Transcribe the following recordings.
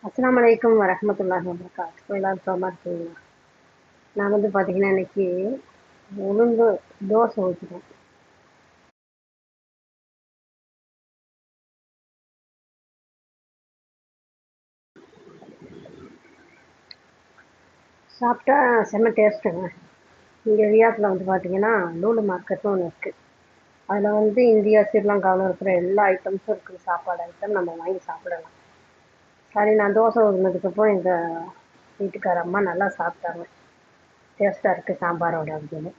அஸ்ஸலாமு அலைக்கும் வரஹ்மத்துல்லாஹி வபரகாத்துஹு. எல்லாரும் சுகமா இருக்கீங்களா? நான் பார்த்தீங்கன்னா இன்னைக்கு உளுந்து தோசை ஊற்றிட்டேன். சாப்பிட்டா செம்ம டேஸ்ட்டுங்க. இங்கே ரியாத்தில் பார்த்தீங்கன்னா லூலு மார்க்கெட்னு ஒன்று இருக்குது. அதில் இந்தியா ஸ்ரீலங்காவில் இருக்கிற எல்லா ஐட்டம்ஸும் இருக்குது. சாப்பாடு ஐட்டம் நம்ம வாங்கி சாப்பிடலாம். சரி, நான் தோசை ஊற்றினதுக்கப்புறம் எங்கள் வீட்டுக்கார அம்மா நல்லா சாப்பிட்டாங்க. டேஸ்ட்டாக இருக்குது சாம்பாரோட அப்படின்னு.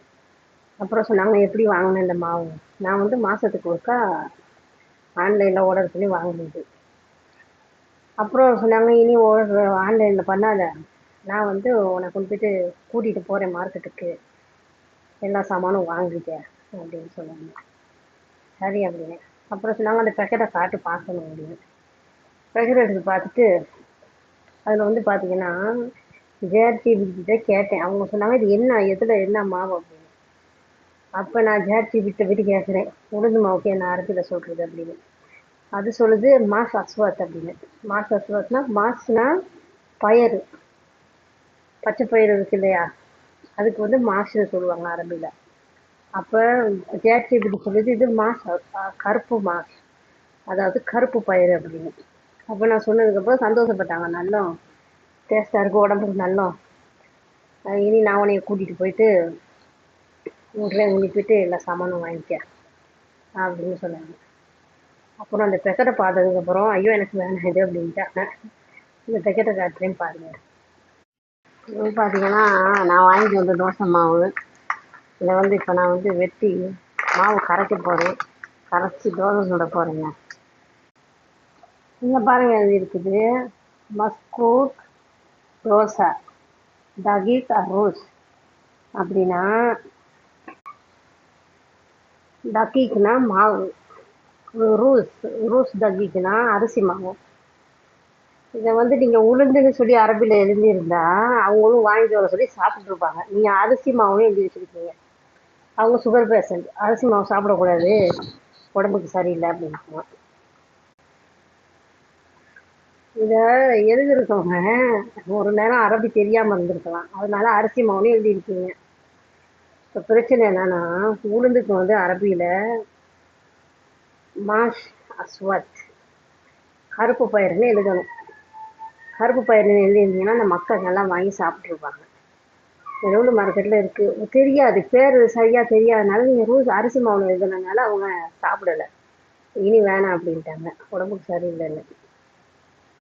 அப்புறம் சொன்னாங்க, எப்படி வாங்கினேன் இந்த மாவு? நான் மாதத்துக்கு ஒருக்கா ஆன்லைனில் ஆர்டர் பண்ணி வாங்கினது. அப்புறம் சொன்னாங்க, இனி ஆன்லைனில் பண்ணாத, நான் உன்னை கொண்டு போயிட்டு கூட்டிகிட்டு போகிறேன் மார்க்கெட்டுக்கு, எல்லா சாமானும் வாங்கிக்க அப்படின்னு சொன்னாங்க. சரி அப்படின்னு. அப்புறம் சொன்னாங்க, அந்த பேக்கெட்டை காட்டு பார்க்கணும் அப்படின்னு. பேக்கெட் எடுத்து பார்த்துட்டு அதில் பார்த்தீங்கன்னா ஜேஆர்டிபிகிட்ட கேட்டேன். அவங்க சொன்னாங்க, இது என்ன, எதில் என்ன மாவு அப்படின்னு. அப்போ நான் ஜேஆர்டிபிகிட்ட போயிட்டு கேட்குறேன், உளுந்து மாவுக்கு என்ன அரபியில் சொல்கிறது அப்படின்னு. அது சொல்லுது மாஸ் அஸ்வாத் அப்படின்னு. மாஸ் அஸ்வாத்னா, மாஸ்னா பயறு, பச்சை பயிறு இருக்கு இல்லையா, அதுக்கு மாஸ்ன்னு சொல்லுவாங்க அரபியில். அப்போ ஜேஆர்டிபிடி சொல்லுது இது மாஸ், கருப்பு மாஸ், அதாவது கருப்பு பயிறு அப்படின்னு. அப்போ நான் சொன்னதுக்கப்புறம் சந்தோஷப்பட்டாங்க. நல்லா டேஸ்ட்டாக இருக்குது, உடம்புக்கு நல்லா, இனி நான் உன்னைய கூட்டிகிட்டு போயிட்டு விட்றேன், உன்னை போயிட்டு எல்லா சாமானும் வாங்கிக்க அப்படின்னு சொன்னாங்க. அப்புறம் அந்த பெக்கெட்டை பார்த்ததுக்கப்புறம், ஐயோ எனக்கு வேணாம் இது அப்படின்ட்டாங்க. இந்த பெக்கெட்டை காட்டுறேன்னு பாருங்கள். இது பார்த்தீங்கன்னா நான் வாங்கிட்டு வந்த தோசை மாவு. இதை இப்போ நான் வெட்டி மாவு கரைக்க போகிறேன். கரைச்சி தோசை சுட போகிறேங்க. இங்கே பாருங்கள், இது இருக்குது மஸ்கூட் தோசை தகீக் அரோஸ் அப்படின்னா, தகீக்னா மாவு, ரூஸ் ரூஸ் தகீக்னா அரிசி மாவு. இதை நீங்கள் உளுந்துன்னு சொல்லி அரபியில் எழுதியிருந்தா அவங்களும் வாங்கிட்டு வர சொல்லி சாப்பிட்ருப்பாங்க. நீங்கள் அரிசி மாவுன்னு எழுதி வச்சுருக்கீங்க. அவங்க சுகர் பேஷண்ட், அரிசி மாவு சாப்பிடக்கூடாது, உடம்புக்கு சரியில்லை அப்படின்னு. இதை எழுதிருக்கவங்க ஒரு நேரம் அரபி தெரியாமல் இருந்திருக்கலாம், அதனால அரிசி மாவுன்னு எழுதியிருக்கீங்க. இப்போ பிரச்சனை என்னன்னா, உளுந்துக்கு அரபியில் மாஷ் அஸ்வத், கருப்பு பயிர்னு எழுதணும். கருப்பு பயிர்னு எழுதியிருந்தீங்கன்னா அந்த மக்கள் நல்லா வாங்கி சாப்பிட்ருப்பாங்க. ரூல் மார்க்கெட்டில் இருக்குது, தெரியாது, பேர் சரியாக தெரியாதனால நீங்கள் ரூல்ஸ் அரிசி மாவு எழுதுனதுனால அவங்க சாப்பிடலை, இனி வேணாம் அப்படின்ட்டாங்க, உடம்புக்கு சரியில்லைன்னு.